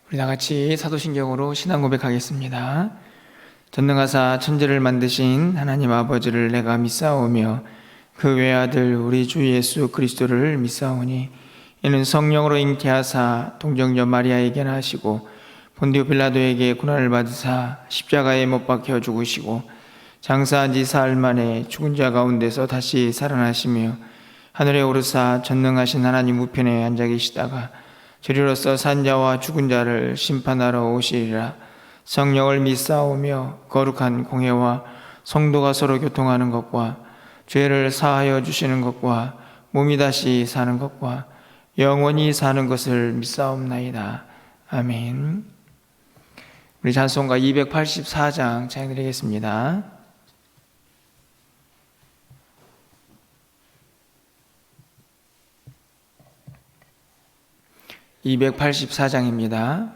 우리 다같이 사도신경으로 신앙 고백하겠습니다. 전능하사 천지를 만드신 하나님 아버지를 내가 믿사오며 그 외아들 우리 주 예수 그리스도를 믿사오니 이는 성령으로 잉태하사 동정녀 마리아에게 나시고 본디오 빌라도에게 고난을 받으사 십자가에 못 박혀 죽으시고 장사한 지 사흘 만에 죽은 자 가운데서 다시 살아나시며 하늘에 오르사 전능하신 하나님 우편에 앉아 계시다가 저리로서 산자와 죽은 자를 심판하러 오시리라. 성령을 믿사오며 거룩한 공회와 성도가 서로 교통하는 것과 죄를 사하여 주시는 것과 몸이 다시 사는 것과 영원히 사는 것을 믿사옵나이다. 아멘. 우리 찬송가 284장 찬양드리겠습니다. 284장입니다.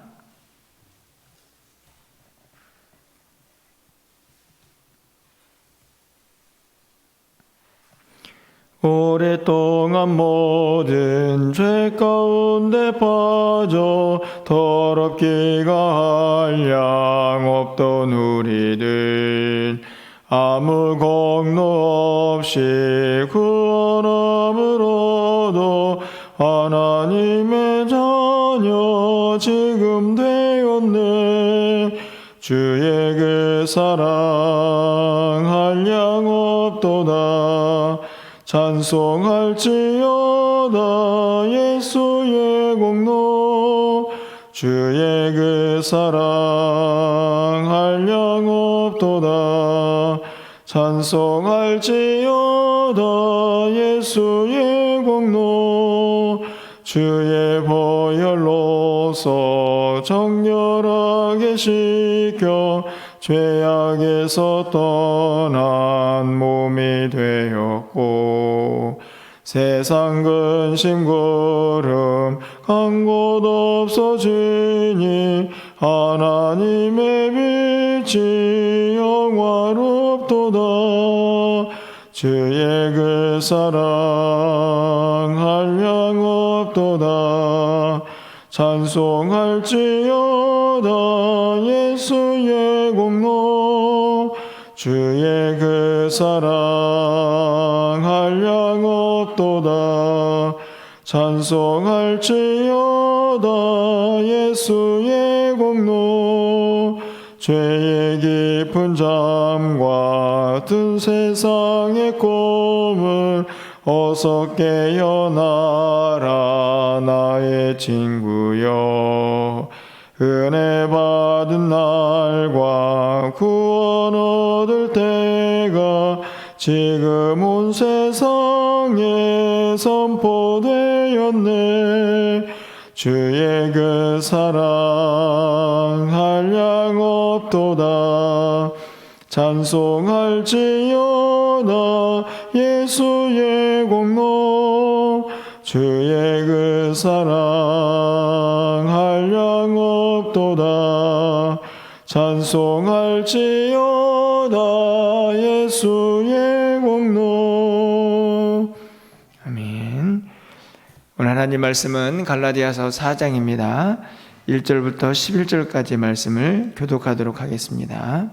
오랫동안 모든 죄 가운데 빠져 더럽기가 한량없던 우리들 아무 공로 없이 구원함으로도 하나님의 자녀 지금 되었네. 주의 그 사랑 한량없도다. 찬송할지어다 예수의 공로. 주의 그 사랑 한량없도다. 찬송할지어다 예수의 공로. 주의 보혈로서 정결하게 씻겨 죄악에서 떠난 몸이 되었고 세상 근심 구름 간 곳 없어지니 하나님의 빛이 영화롭도다. 주의 그 사랑 한량없도다. 찬송할지어다 예수의 공로. 주의 그 사랑 한량없도다. 찬송할지어다 예수의 공로. 죄의 깊은 잠과 든 세상의 꿈을 어서 깨어나라 나의 친구여. 은혜 받은 날과 구원 얻을 때가 지금 온 세상에 선포되었네. 주의 그 사랑 한량없도다. 찬송할지어다 예수의 공로. 주의 그 사랑 한량없도다. 찬송할지어다 예수의 공로. 아멘. 오늘 하나님 말씀은 갈라디아서 4장입니다. 1절부터 11절까지 말씀을 교독하도록 하겠습니다.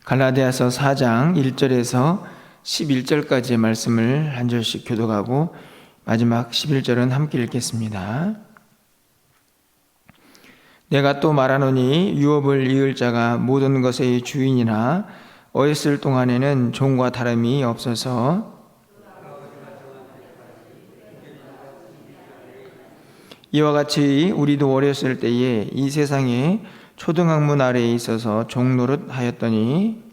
갈라디아서 4장 1절에서 11절까지의 말씀을 한 절씩 교독하고 마지막 11절은 함께 읽겠습니다. 내가 또 말하노니 유업을 이을 자가 모든 것의 주인이나 어렸을 동안에는 종과 다름이 없어서 이와 같이 우리도 어렸을 때에 이 세상에 초등학문 아래에 있어서 종노릇 하였더니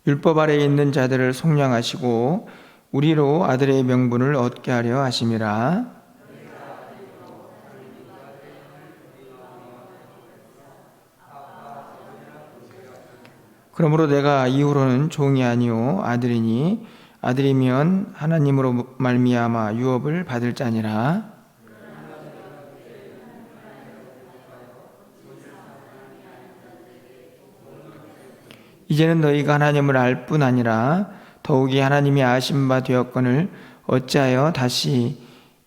율법 아래에 있는 자들을 속량하시고 우리로 아들의 명분을 얻게 하려 하심이라. 그러므로 내가 이후로는 종이 아니요 아들이니 아들이면 하나님으로 말미암아 유업을 받을 자니라. 이제는 너희가 하나님을 알 뿐 아니라 더욱이 하나님이 아신 바 되었거늘 어찌하여 다시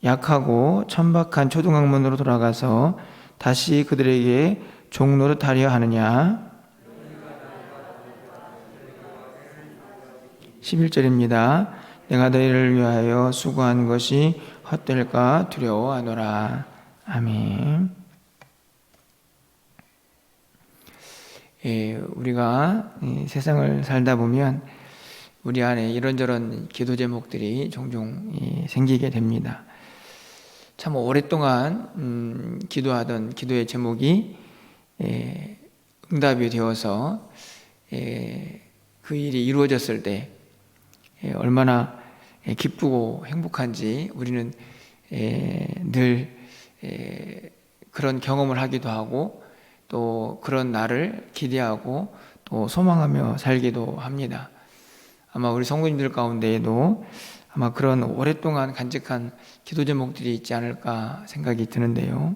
약하고 천박한 초등학문으로 돌아가서 다시 그들에게 종노릇하려 하느냐. 11절입니다. 내가 너희를 위하여 수고한 것이 헛될까 두려워하노라. 아멘. 우리가 세상을 살다 보면 우리 안에 이런저런 기도 제목들이 종종 생기게 됩니다. 참 오랫동안 기도하던 기도의 제목이 응답이 되어서 그 일이 이루어졌을 때 얼마나 기쁘고 행복한지 우리는 늘 그런 경험을 하기도 하고 또 그런 날을 기대하고 또 소망하며 살기도 합니다. 아마 우리 성도님들 가운데에도 아마 그런 오랫동안 간직한 기도 제목들이 있지 않을까 생각이 드는데요.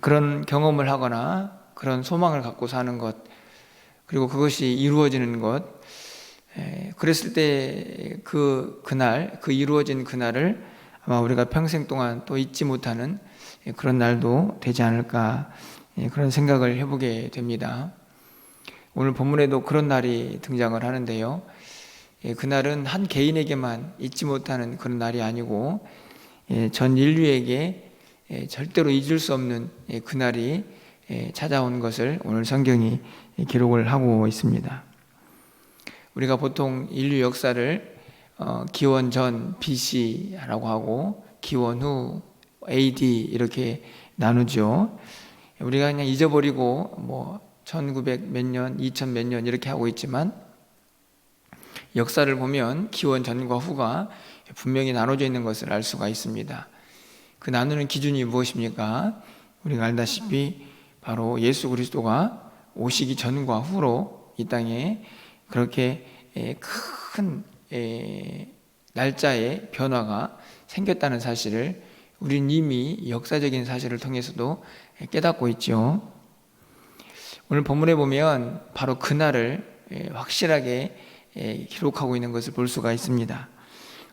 그런 경험을 하거나 그런 소망을 갖고 사는 것, 그리고 그것이 이루어지는 것, 그랬을 때 그날, 그 이루어진 그날을 아마 우리가 평생 동안 또 잊지 못하는 그런 날도 되지 않을까, 그런 생각을 해보게 됩니다. 오늘 본문에도 그런 날이 등장을 하는데요. 그날은 한 개인에게만 잊지 못하는 그런 날이 아니고 전 인류에게 절대로 잊을 수 없는 그날이 찾아온 것을 오늘 성경이 기록을 하고 있습니다. 우리가 보통 인류 역사를 기원 전 BC라고 하고 기원 후 AD 이렇게 나누죠. 우리가 그냥 잊어버리고 1900 몇 년, 2000 몇 년 이렇게 하고 있지만 역사를 보면 기원 전과 후가 분명히 나눠져 있는 것을 알 수가 있습니다. 그 나누는 기준이 무엇입니까? 우리가 알다시피 바로 예수 그리스도가 오시기 전과 후로 이 땅에 그렇게 큰 날짜의 변화가 생겼다는 사실을 우리는 이미 역사적인 사실을 통해서도 깨닫고 있죠. 오늘 본문에 보면 바로 그날을 확실하게 기록하고 있는 것을 볼 수가 있습니다.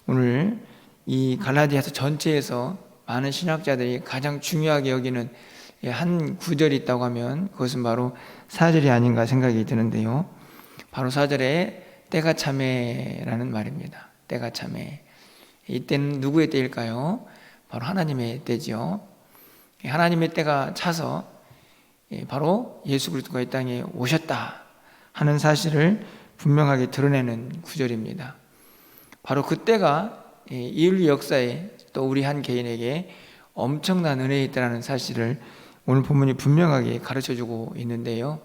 오늘 이 갈라디아서 전체에서 많은 신학자들이 가장 중요하게 여기는 한 구절이 있다고 하면 그것은 바로 4절이 아닌가 생각이 드는데요. 바로 4절에 때가 차매라는 말입니다. 때가 차매. 이때는 누구의 때일까요? 바로 하나님의 때지요. 하나님의 때가 차서 바로 예수 그리스도가 이 땅에 오셨다 하는 사실을 분명하게 드러내는 구절입니다. 바로 그때가 인류 역사에 또 우리 한 개인에게 엄청난 은혜가 있다는 사실을 오늘 본문이 분명하게 가르쳐주고 있는데요.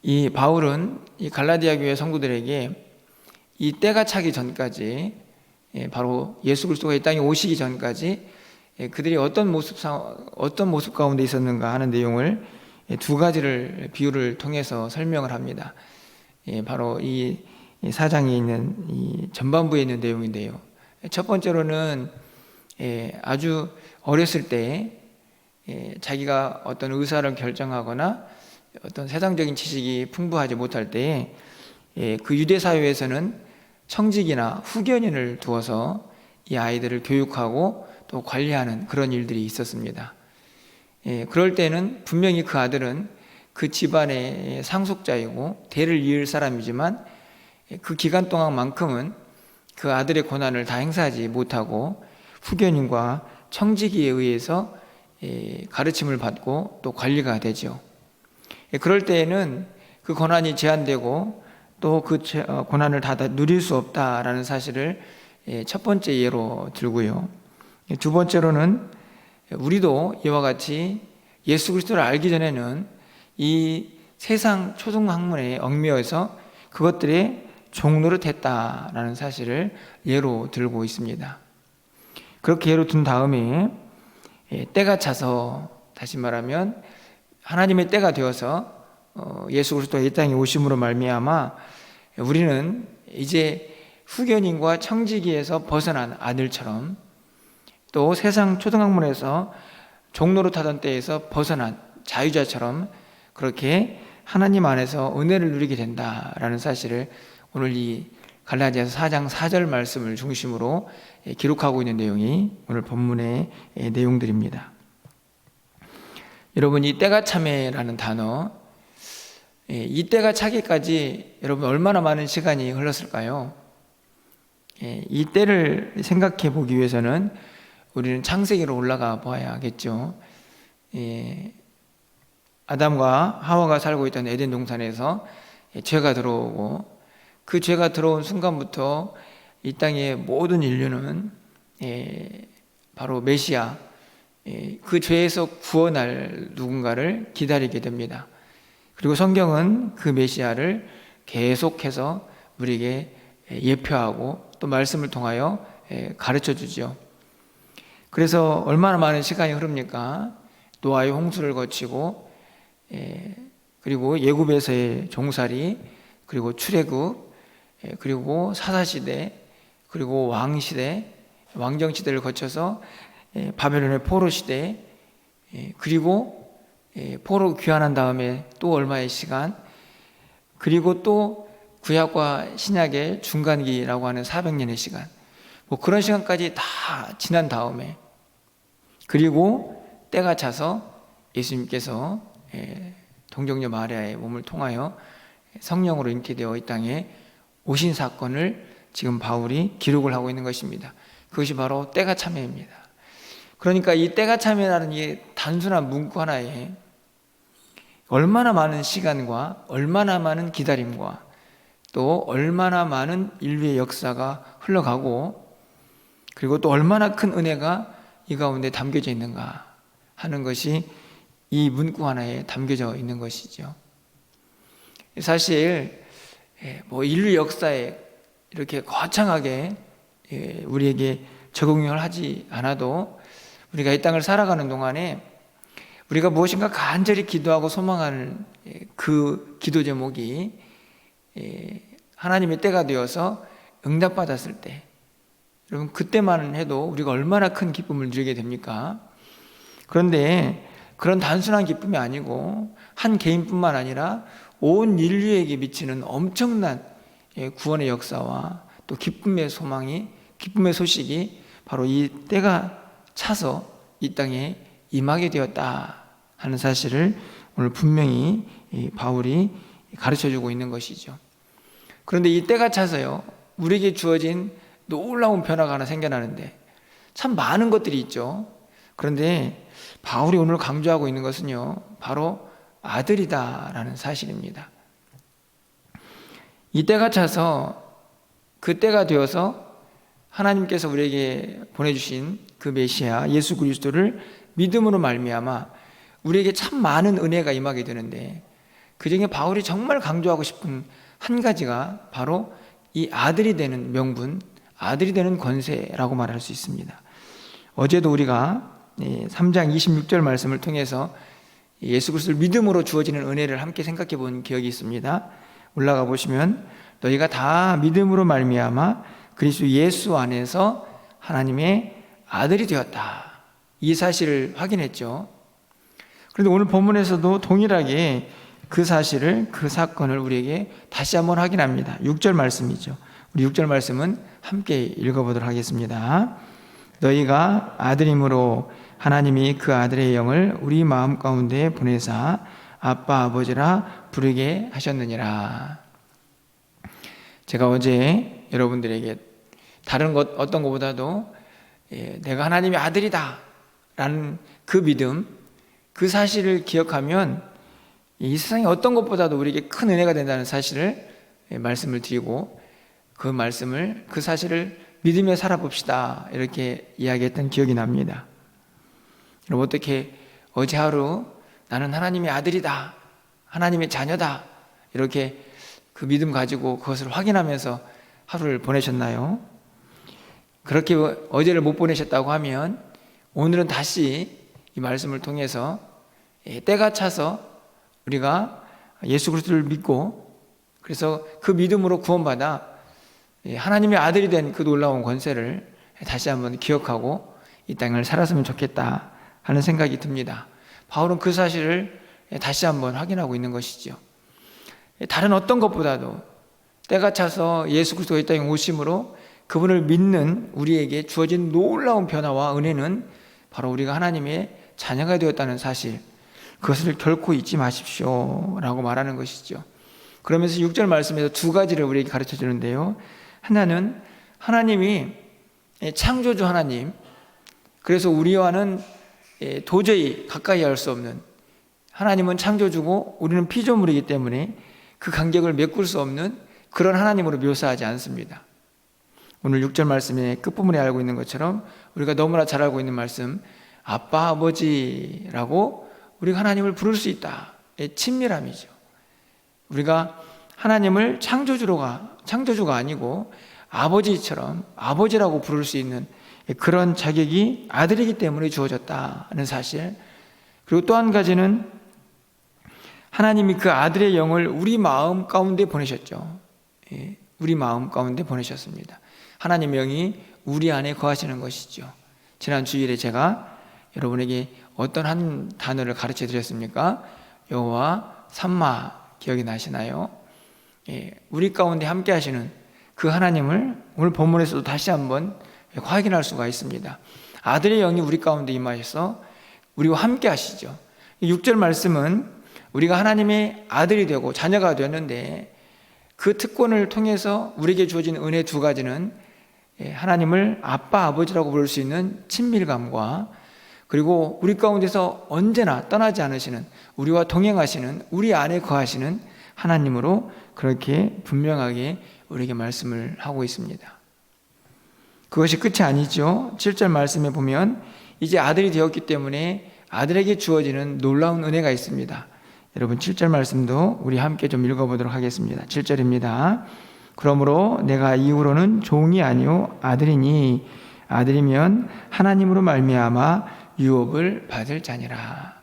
이 바울은 이 갈라디아 교회 성도들에게 이 때가 차기 전까지, 바로 예수 그리스도가 이 땅에 오시기 전까지 그들이 어떤 모습 가운데 있었는가 하는 내용을 두 가지를 비유를 통해서 설명을 합니다. 바로 이 사장에 있는 이 전반부에 있는 내용인데요. 첫 번째로는 아주 어렸을 때 자기가 어떤 의사를 결정하거나 어떤 세상적인 지식이 풍부하지 못할 때에 그 유대 사회에서는 청직이나 후견인을 두어서 이 아이들을 교육하고 또 관리하는 그런 일들이 있었습니다. 그럴 때는 분명히 그 아들은 그 집안의 상속자이고 대를 이을 사람이지만 그 기간 동안만큼은 그 아들의 권한을 다 행사하지 못하고 후견인과 청지기에 의해서 가르침을 받고 또 관리가 되죠. 그럴 때에는 그 권한이 제한되고 또 그 권한을 다 누릴 수 없다라는 사실을 첫 번째 예로 들고요. 두 번째로는 우리도 이와 같이 예수 그리스도를 알기 전에는 이 세상 초등학문에 얽매여서 그것들에 종노릇했다라는 사실을 예로 들고 있습니다. 그렇게 예로 든 다음에 때가 차서, 다시 말하면 하나님의 때가 되어서 예수 그리스도가 이 땅에 오심으로 말미암아 우리는 이제 후견인과 청지기에서 벗어난 아들처럼, 또 세상 초등학문에서 종노릇하던 때에서 벗어난 자유자처럼 그렇게 하나님 안에서 은혜를 누리게 된다라는 사실을 오늘 이 갈라디아서 4장 4절 말씀을 중심으로 기록하고 있는 내용이 오늘 본문의 내용들입니다. 여러분, 이 때가 참에라는 단어, 이 때가 차기까지 여러분 얼마나 많은 시간이 흘렀을까요? 이 때를 생각해 보기 위해서는 우리는 창세기로 올라가 봐야겠죠. 아담과 하와가 살고 있던 에덴 동산에서 죄가 들어오고, 그 죄가 들어온 순간부터 이 땅의 모든 인류는 바로 메시아, 그 죄에서 구원할 누군가를 기다리게 됩니다. 그리고 성경은 그 메시아를 계속해서 우리에게 예표하고 또 말씀을 통하여 가르쳐 주죠. 그래서 얼마나 많은 시간이 흐릅니까? 노아의 홍수를 거치고, 그리고 예굽에서의 종살이, 그리고 출애굽, 그리고 사사시대, 그리고 왕시대, 왕정시대를 거쳐서 바벨론의 포로시대, 그리고 포로 귀환한 다음에 또 얼마의 시간, 그리고 또 구약과 신약의 중간기라고 하는 400년의 시간, 그런 시간까지 다 지난 다음에, 그리고 때가 차서 예수님께서 동정녀 마리아의 몸을 통하여 성령으로 잉태되어 이 땅에 오신 사건을 지금 바울이 기록을 하고 있는 것입니다. 그것이 바로 때가 참회입니다. 그러니까 이 때가 참회라는 이 단순한 문구 하나에 얼마나 많은 시간과 얼마나 많은 기다림과 또 얼마나 많은 인류의 역사가 흘러가고, 그리고 또 얼마나 큰 은혜가 이 가운데 담겨져 있는가 하는 것이 이 문구 하나에 담겨져 있는 것이죠. 사실 인류 역사에 이렇게 거창하게 우리에게 적용을 하지 않아도 우리가 이 땅을 살아가는 동안에 우리가 무엇인가 간절히 기도하고 소망하는 그 기도 제목이 하나님의 때가 되어서 응답받았을 때, 여러분 그때만 해도 우리가 얼마나 큰 기쁨을 누리게 됩니까? 그런데 그런 단순한 기쁨이 아니고 한 개인뿐만 아니라 온 인류에게 미치는 엄청난 구원의 역사와 또 기쁨의 소망이, 기쁨의 소식이 바로 이 때가 차서 이 땅에 임하게 되었다 하는 사실을 오늘 분명히 바울이 가르쳐주고 있는 것이죠. 그런데 이 때가 차서요, 우리에게 주어진 놀라운 변화가 하나 생겨나는데 참 많은 것들이 있죠. 그런데 바울이 오늘 강조하고 있는 것은요, 바로 아들이다라는 사실입니다. 이 때가 차서 그 때가 되어서 하나님께서 우리에게 보내주신 그 메시아 예수 그리스도를 믿음으로 말미암아 우리에게 참 많은 은혜가 임하게 되는데, 그중에 바울이 정말 강조하고 싶은 한 가지가 바로 이 아들이 되는 명분, 아들이 되는 권세라고 말할 수 있습니다. 어제도 우리가 3장 26절 말씀을 통해서 예수 그리스도를 믿음으로 주어지는 은혜를 함께 생각해 본 기억이 있습니다. 올라가 보시면 너희가 다 믿음으로 말미암아 그리스도 예수 안에서 하나님의 아들이 되었다, 이 사실을 확인했죠. 그런데 오늘 본문에서도 동일하게 그 사실을, 그 사건을 우리에게 다시 한번 확인합니다. 6절 말씀이죠. 우리 6절 말씀은 함께 읽어보도록 하겠습니다. 너희가 아들임으로 하나님이 그 아들의 영을 우리 마음 가운데 보내사 아빠 아버지라 부르게 하셨느니라. 제가 어제 여러분들에게 다른 것 어떤 것보다도 내가 하나님의 아들이다 라는 그 믿음, 그 사실을 기억하면 이 세상에 어떤 것보다도 우리에게 큰 은혜가 된다는 사실을 말씀을 드리고, 그 사실을 믿으며 살아봅시다 이렇게 이야기했던 기억이 납니다. 여러분, 어떻게 어제 하루 나는 하나님의 아들이다, 하나님의 자녀다, 이렇게 그 믿음 가지고 그것을 확인하면서 하루를 보내셨나요? 그렇게 어제를 못 보내셨다고 하면 오늘은 다시 이 말씀을 통해서 때가 차서 우리가 예수 그리스도를 믿고, 그래서 그 믿음으로 구원받아 하나님의 아들이 된 그 놀라운 권세를 다시 한번 기억하고 이 땅을 살았으면 좋겠다 하는 생각이 듭니다. 바울은 그 사실을 다시 한번 확인하고 있는 것이죠. 다른 어떤 것보다도 때가 차서 예수 그리스도가 이 땅에 오심으로 그분을 믿는 우리에게 주어진 놀라운 변화와 은혜는 바로 우리가 하나님의 자녀가 되었다는 사실, 그것을 결코 잊지 마십시오 라고 말하는 것이죠. 그러면서 6절 말씀에서 두 가지를 우리에게 가르쳐 주는데요. 하나는 하나님이 창조주 하나님, 그래서 우리와는 도저히 가까이 할 수 없는, 하나님은 창조주고 우리는 피조물이기 때문에 그 간격을 메꿀 수 없는 그런 하나님으로 묘사하지 않습니다. 오늘 6절 말씀의 끝부분에 알고 있는 것처럼 우리가 너무나 잘 알고 있는 말씀, 아빠 아버지라고 우리가 하나님을 부를 수 있다. 친밀함이죠. 우리가 하나님을 창조주가 아니고 아버지처럼 아버지라고 부를 수 있는 그런 자격이 아들이기 때문에 주어졌다는 사실. 그리고 또 한 가지는 하나님이 그 아들의 영을 우리 마음 가운데 보내셨죠. 우리 마음 가운데 보내셨습니다. 하나님의 영이 우리 안에 거하시는 것이죠. 지난 주일에 제가 여러분에게 어떤 한 단어를 가르쳐 드렸습니까? 여호와 삼마 기억이 나시나요? 우리 가운데 함께 하시는 그 하나님을 오늘 본문에서도 다시 한번 확인할 수가 있습니다. 아들의 영이 우리 가운데 임하셔서 우리와 함께 하시죠. 6절 말씀은 우리가 하나님의 아들이 되고 자녀가 되었는데 그 특권을 통해서 우리에게 주어진 은혜 두 가지는 하나님을 아빠 아버지라고 부를 수 있는 친밀감과, 그리고 우리 가운데서 언제나 떠나지 않으시는, 우리와 동행하시는, 우리 안에 거하시는 하나님으로 그렇게 분명하게 우리에게 말씀을 하고 있습니다. 그것이 끝이 아니죠. 7절 말씀에 보면 이제 아들이 되었기 때문에 아들에게 주어지는 놀라운 은혜가 있습니다. 여러분 7절 말씀도 우리 함께 좀 읽어보도록 하겠습니다. 7절입니다. 그러므로 내가 이후로는 종이 아니요 아들이니 아들이면 하나님으로 말미암아 유업을 받을 자니라.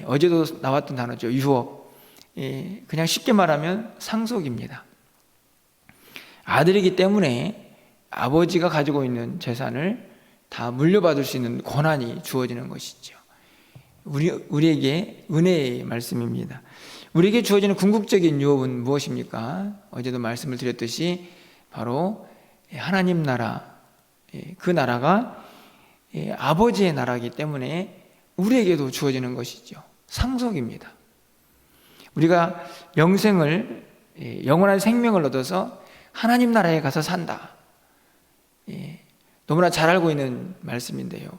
어제도 나왔던 단어죠. 유업. 그냥 쉽게 말하면 상속입니다. 아들이기 때문에 아버지가 가지고 있는 재산을 다 물려받을 수 있는 권한이 주어지는 것이죠. 우리에게 은혜의 말씀입니다. 우리에게 주어지는 궁극적인 유업은 무엇입니까? 어제도 말씀을 드렸듯이 바로 하나님 나라, 그 나라가 아버지의 나라이기 때문에 우리에게도 주어지는 것이죠. 상속입니다. 우리가 영원한 생명을 얻어서 하나님 나라에 가서 산다. 너무나 잘 알고 있는 말씀인데요.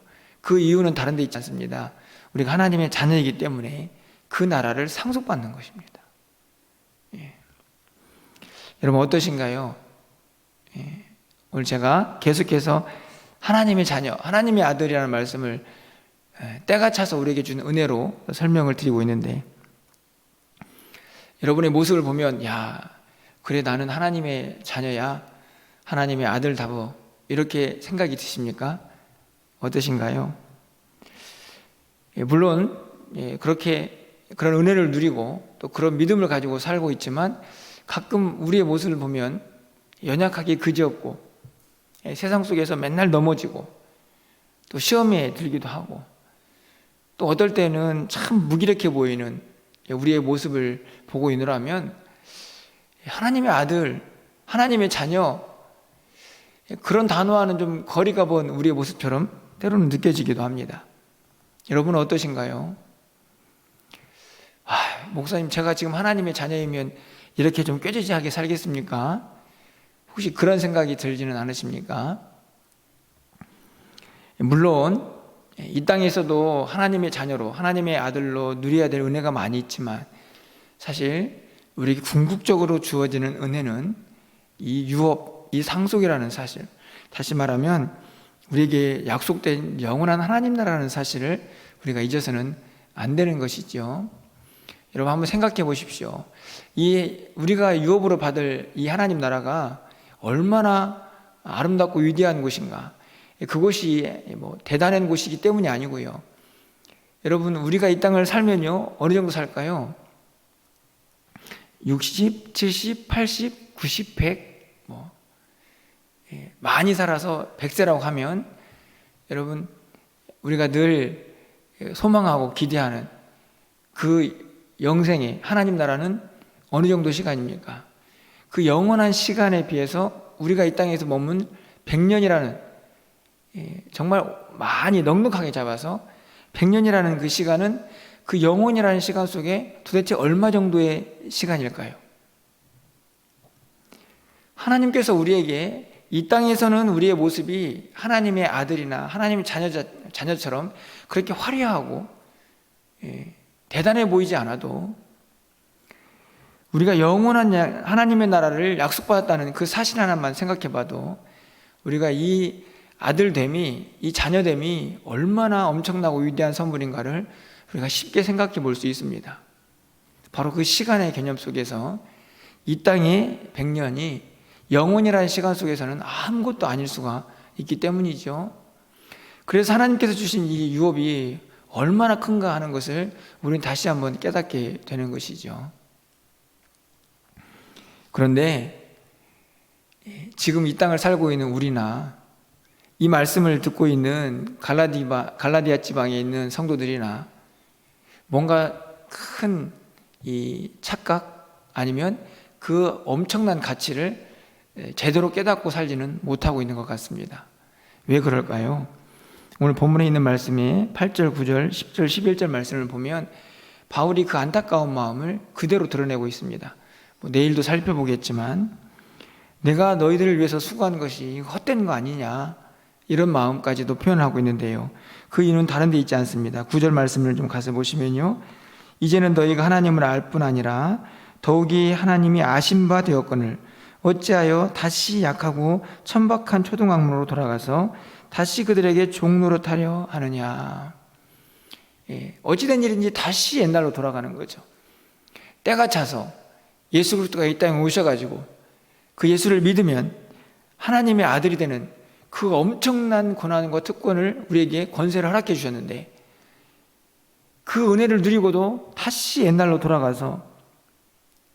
그 이유는 다른 데 있지 않습니다. 우리가 하나님의 자녀이기 때문에 그 나라를 상속받는 것입니다. 여러분 어떠신가요? 오늘 제가 계속해서 하나님의 자녀, 하나님의 아들이라는 말씀을 때가 차서 우리에게 주는 은혜로 설명을 드리고 있는데, 여러분의 모습을 보면 야, 그래 나는 하나님의 자녀야, 하나님의 아들다워, 이렇게 생각이 드십니까? 어떠신가요? 물론 그런 은혜를 누리고 또 그런 믿음을 가지고 살고 있지만 가끔 우리의 모습을 보면 연약하게 그지없고 세상 속에서 맨날 넘어지고 또 시험에 들기도 하고 또 어떨 때는 참 무기력해 보이는 우리의 모습을 보고 있느라면 하나님의 아들, 하나님의 자녀, 그런 단어와는 좀 거리가 먼 우리의 모습처럼 때로는 느껴지기도 합니다. 여러분은 어떠신가요? 목사님, 제가 지금 하나님의 자녀이면 이렇게 좀 꾀지지하게 살겠습니까? 혹시 그런 생각이 들지는 않으십니까? 물론 이 땅에서도 하나님의 자녀로, 하나님의 아들로 누려야 될 은혜가 많이 있지만 사실 우리에게 궁극적으로 주어지는 은혜는 이 유업, 이 상속이라는 사실, 다시 말하면 우리에게 약속된 영원한 하나님 나라라는 사실을 우리가 잊어서는 안 되는 것이죠. 여러분 한번 생각해 보십시오. 우리가 유업으로 받을 이 하나님 나라가 얼마나 아름답고 위대한 곳인가. 그곳이 대단한 곳이기 때문이 아니고요. 여러분 우리가 이 땅을 살면요 어느 정도 살까요? 60, 70, 80, 90, 100 많이 살아서 100세라고 하면 여러분 우리가 늘 소망하고 기대하는 그 영생의 하나님 나라는 어느 정도 시간입니까? 그 영원한 시간에 비해서 우리가 이 땅에서 머문 100년이라는, 정말 많이 넉넉하게 잡아서 100년이라는 그 시간은 그 영원이라는 시간 속에 도대체 얼마 정도의 시간일까요? 하나님께서 우리에게 이 땅에서는 우리의 모습이 하나님의 아들이나 하나님의 자녀처럼 그렇게 화려하고 대단해 보이지 않아도 우리가 영원한 하나님의 나라를 약속받았다는 그 사실 하나만 생각해 봐도 우리가 이 아들됨이, 이 자녀됨이 얼마나 엄청나고 위대한 선물인가를 우리가 쉽게 생각해 볼 수 있습니다. 바로 그 시간의 개념 속에서 이 땅의 100년이 영원이라는 시간 속에서는 아무것도 아닐 수가 있기 때문이죠. 그래서 하나님께서 주신 이 유업이 얼마나 큰가 하는 것을 우리는 다시 한번 깨닫게 되는 것이죠. 그런데 지금 이 땅을 살고 있는 우리나 이 말씀을 듣고 있는 갈라디아 지방에 있는 성도들이나 뭔가 큰 이 착각 아니면 그 엄청난 가치를 제대로 깨닫고 살지는 못하고 있는 것 같습니다. 왜 그럴까요? 오늘 본문에 있는 말씀이 8절, 9절, 10절, 11절 말씀을 보면 바울이 그 안타까운 마음을 그대로 드러내고 있습니다. 내일도 살펴보겠지만 내가 너희들을 위해서 수고한 것이 헛된 거 아니냐, 이런 마음까지도 표현하고 있는데요. 그 이유는 다른 데 있지 않습니다. 9절 말씀을 좀 가서 보시면요, 이제는 너희가 하나님을 알 뿐 아니라 더욱이 하나님이 아신 바 되었거늘 어찌하여 다시 약하고 천박한 초등학문으로 돌아가서 다시 그들에게 종노릇하려 하느냐. 어찌된 일인지 다시 옛날로 돌아가는 거죠. 때가 차서 예수 그리스도가 이 땅에 오셔가지고 그 예수를 믿으면 하나님의 아들이 되는 그 엄청난 고난과 특권을 우리에게 권세를 허락해 주셨는데, 그 은혜를 누리고도 다시 옛날로 돌아가서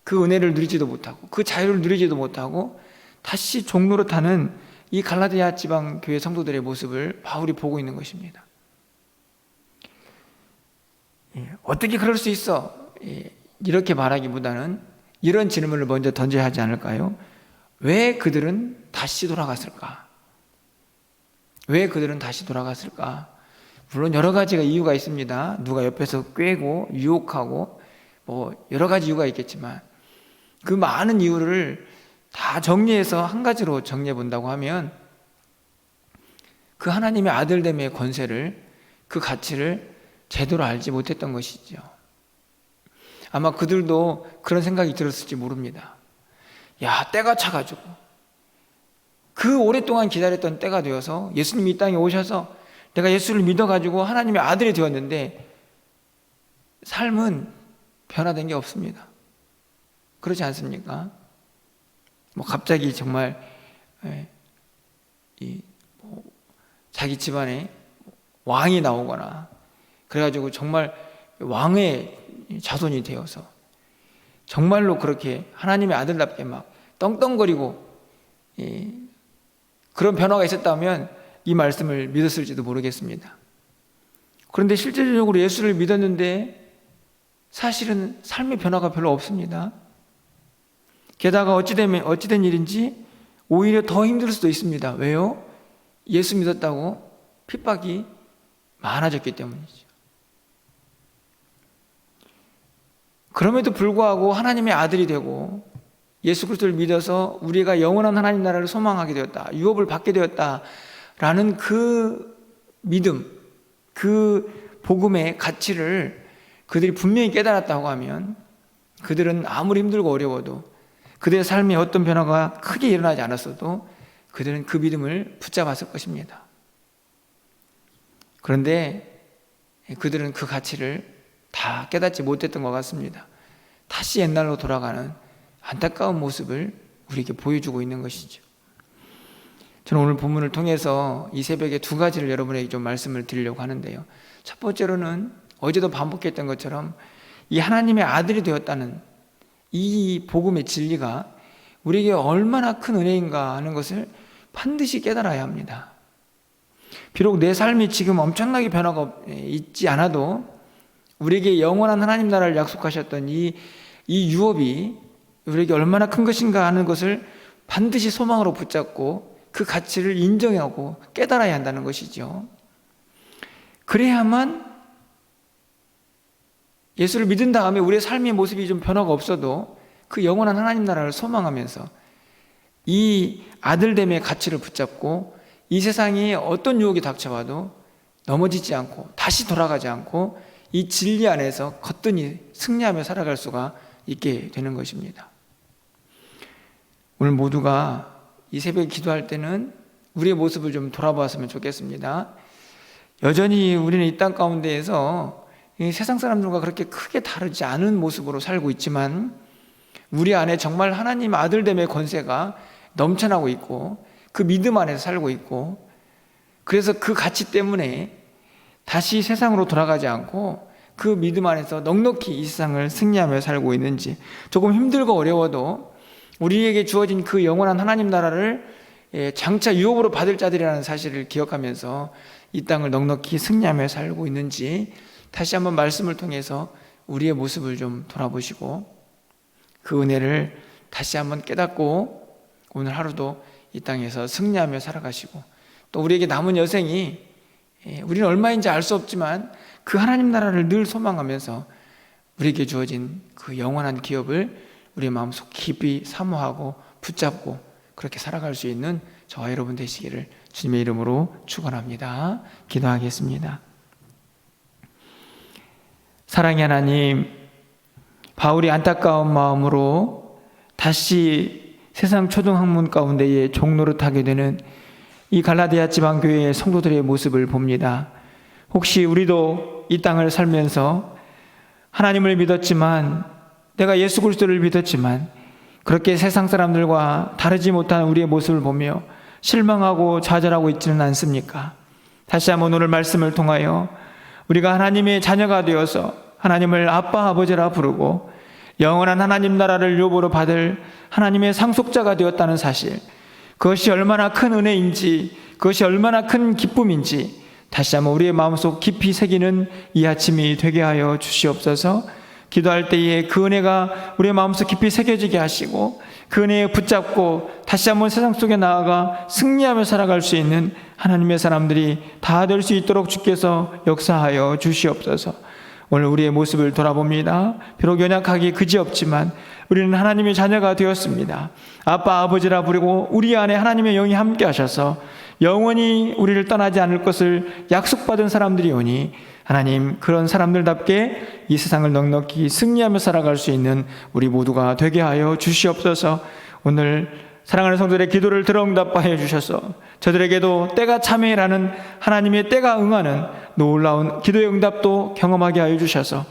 그 은혜를 누리지도 못하고 그 자유를 누리지도 못하고 다시 종노릇하는 이 갈라디아 지방 교회 성도들의 모습을 바울이 보고 있는 것입니다. 어떻게 그럴 수 있어? 이렇게 말하기보다는 이런 질문을 먼저 던져야 하지 않을까요? 왜 그들은 다시 돌아갔을까? 왜 그들은 다시 돌아갔을까? 물론 여러 가지가 이유가 있습니다. 누가 옆에서 꾀고 유혹하고 여러 가지 이유가 있겠지만 그 많은 이유를 다 정리해서 한 가지로 정리해 본다고 하면 그 하나님의 아들됨의 권세를, 그 가치를 제대로 알지 못했던 것이죠. 아마 그들도 그런 생각이 들었을지 모릅니다. 야, 때가 차가지고 그 오랫동안 기다렸던 때가 되어서 예수님이 이 땅에 오셔서 내가 예수를 믿어가지고 하나님의 아들이 되었는데 삶은 변화된 게 없습니다. 그렇지 않습니까? 갑자기 정말 자기 집안에 왕이 나오거나 그래가지고 정말 왕의 자손이 되어서 정말로 그렇게 하나님의 아들답게 막 떵떵거리고 그런 변화가 있었다면 이 말씀을 믿었을지도 모르겠습니다. 그런데 실제적으로 예수를 믿었는데 사실은 삶의 변화가 별로 없습니다. 게다가 어찌된 일인지 오히려 더 힘들 수도 있습니다. 왜요? 예수 믿었다고 핍박이 많아졌기 때문이죠. 그럼에도 불구하고 하나님의 아들이 되고 예수 그리스도를 믿어서 우리가 영원한 하나님 나라를 소망하게 되었다, 유업을 받게 되었다라는 그 믿음, 그 복음의 가치를 그들이 분명히 깨달았다고 하면 그들은 아무리 힘들고 어려워도, 그들의 삶에 어떤 변화가 크게 일어나지 않았어도 그들은 그 믿음을 붙잡았을 것입니다. 그런데 그들은 그 가치를 다 깨닫지 못했던 것 같습니다. 다시 옛날로 돌아가는 안타까운 모습을 우리에게 보여주고 있는 것이죠. 저는 오늘 본문을 통해서 이 새벽에 두 가지를 여러분에게 좀 말씀을 드리려고 하는데요. 첫 번째로는 어제도 반복했던 것처럼 이 하나님의 아들이 되었다는 이 복음의 진리가 우리에게 얼마나 큰 은혜인가 하는 것을 반드시 깨달아야 합니다. 비록 내 삶이 지금 엄청나게 변화가 있지 않아도 우리에게 영원한 하나님 나라를 약속하셨던 이 유업이 우리에게 얼마나 큰 것인가 하는 것을 반드시 소망으로 붙잡고 그 가치를 인정하고 깨달아야 한다는 것이죠. 그래야만 예수를 믿은 다음에 우리의 삶의 모습이 좀 변화가 없어도 그 영원한 하나님 나라를 소망하면서 이 아들됨의 가치를 붙잡고 이 세상에 어떤 유혹이 닥쳐와도 넘어지지 않고 다시 돌아가지 않고 이 진리 안에서 거뜬히 승리하며 살아갈 수가 있게 되는 것입니다. 오늘 모두가 이 새벽에 기도할 때는 우리의 모습을 좀 돌아보았으면 좋겠습니다. 여전히 우리는 이 땅 가운데에서 세상 사람들과 그렇게 크게 다르지 않은 모습으로 살고 있지만 우리 안에 정말 하나님 아들됨의 권세가 넘쳐나고 있고 그 믿음 안에서 살고 있고, 그래서 그 가치 때문에 다시 세상으로 돌아가지 않고 그 믿음 안에서 넉넉히 이 세상을 승리하며 살고 있는지, 조금 힘들고 어려워도 우리에게 주어진 그 영원한 하나님 나라를 장차 유업으로 받을 자들이라는 사실을 기억하면서 이 땅을 넉넉히 승리하며 살고 있는지 다시 한번 말씀을 통해서 우리의 모습을 좀 돌아보시고 그 은혜를 다시 한번 깨닫고 오늘 하루도 이 땅에서 승리하며 살아가시고, 또 우리에게 남은 여생이 우리는 얼마인지 알 수 없지만 그 하나님 나라를 늘 소망하면서 우리에게 주어진 그 영원한 기업을 우리의 마음속 깊이 사모하고 붙잡고 그렇게 살아갈 수 있는 저와 여러분 되시기를 주님의 이름으로 축원합니다. 기도하겠습니다. 사랑의 하나님, 바울이 안타까운 마음으로 다시 세상 초등학문 가운데에 종노릇하게 되는 이 갈라디아 지방교회의 성도들의 모습을 봅니다. 혹시 우리도 이 땅을 살면서 하나님을 믿었지만, 내가 예수 그리스도를 믿었지만 그렇게 세상 사람들과 다르지 못한 우리의 모습을 보며 실망하고 좌절하고 있지는 않습니까? 다시 한번 오늘 말씀을 통하여 우리가 하나님의 자녀가 되어서 하나님을 아빠 아버지라 부르고 영원한 하나님 나라를 유업으로 받을 하나님의 상속자가 되었다는 사실, 그것이 얼마나 큰 은혜인지, 그것이 얼마나 큰 기쁨인지 다시 한번 우리의 마음속 깊이 새기는 이 아침이 되게 하여 주시옵소서. 기도할 때에 그 은혜가 우리의 마음속 깊이 새겨지게 하시고 그 은혜에 붙잡고 다시 한번 세상 속에 나아가 승리하며 살아갈 수 있는 하나님의 사람들이 다 될 수 있도록 주께서 역사하여 주시옵소서. 오늘 우리의 모습을 돌아봅니다. 비록 연약하기 그지없지만 우리는 하나님의 자녀가 되었습니다. 아빠 아버지라 부르고 우리 안에 하나님의 영이 함께 하셔서 영원히 우리를 떠나지 않을 것을 약속받은 사람들이 오니 하나님, 그런 사람들답게 이 세상을 넉넉히 승리하며 살아갈 수 있는 우리 모두가 되게 하여 주시옵소서. 오늘 사랑하는 성도들의 기도를 들어응답하여 주셔서 저들에게도 때가 참회라는 하나님의 때가 응하는 놀라운 기도의 응답도 경험하게 하여 주셔서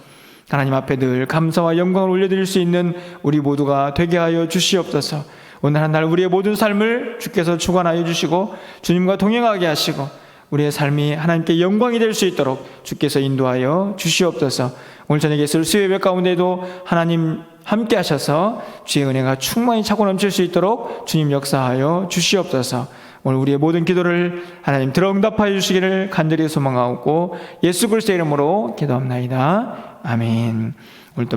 하나님 앞에 늘 감사와 영광을 올려드릴 수 있는 우리 모두가 되게 하여 주시옵소서. 오늘 한 날 우리의 모든 삶을 주께서 주관하여 주시고 주님과 동행하게 하시고 우리의 삶이 하나님께 영광이 될 수 있도록 주께서 인도하여 주시옵소서. 오늘 저녁에 있을 수요예배 가운데도 하나님 함께 하셔서 주의 은혜가 충만히 차고 넘칠 수 있도록 주님 역사하여 주시옵소서. 오늘 우리의 모든 기도를 하나님 들어 응답하여 주시기를 간절히 소망하고 예수 그리스도의 이름으로 기도합나이다. 아멘. 오늘 또